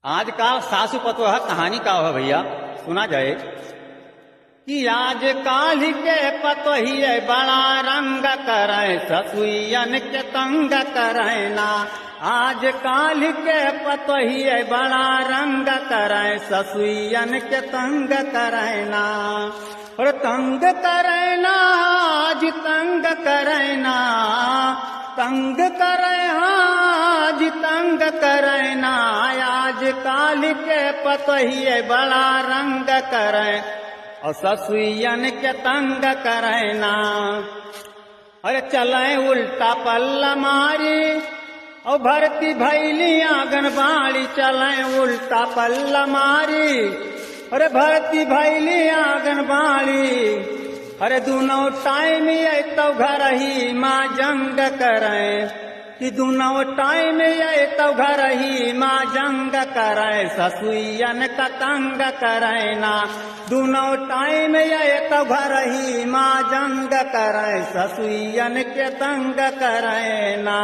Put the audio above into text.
आज का सासु पतोह कहानी का हो भैया सुना जाए कि आज काल के पतोहिए बड़ा रंग करे ससुयन के तंग करे ना। आज काल के पतोहिए बड़ा रंग करे ससुयन के तंग करे ना। और तंग करे ना आज तंग करे ना, तंग करे आज तंग करे ना। आज काल के पतोहिए बड़ा रंग करे और ससुयन के तंग करे ना। अरे चले उल्टा पल्ला मारी और भर्ती भैली आंगनबाड़ी, चले उल्टा पल्ला मारी अरे भर्ती भैली आंगनबाड़ी। अरे दोनों टाइम ये तो घर ही माँ जंग करे कि दोनों टाइम ये तो घर ही माँ जंग करे ससुयन का तंग करे ना। दोनों टाइम ये तो घर ही माँ जंग करे ससुयन के तंग करे ना।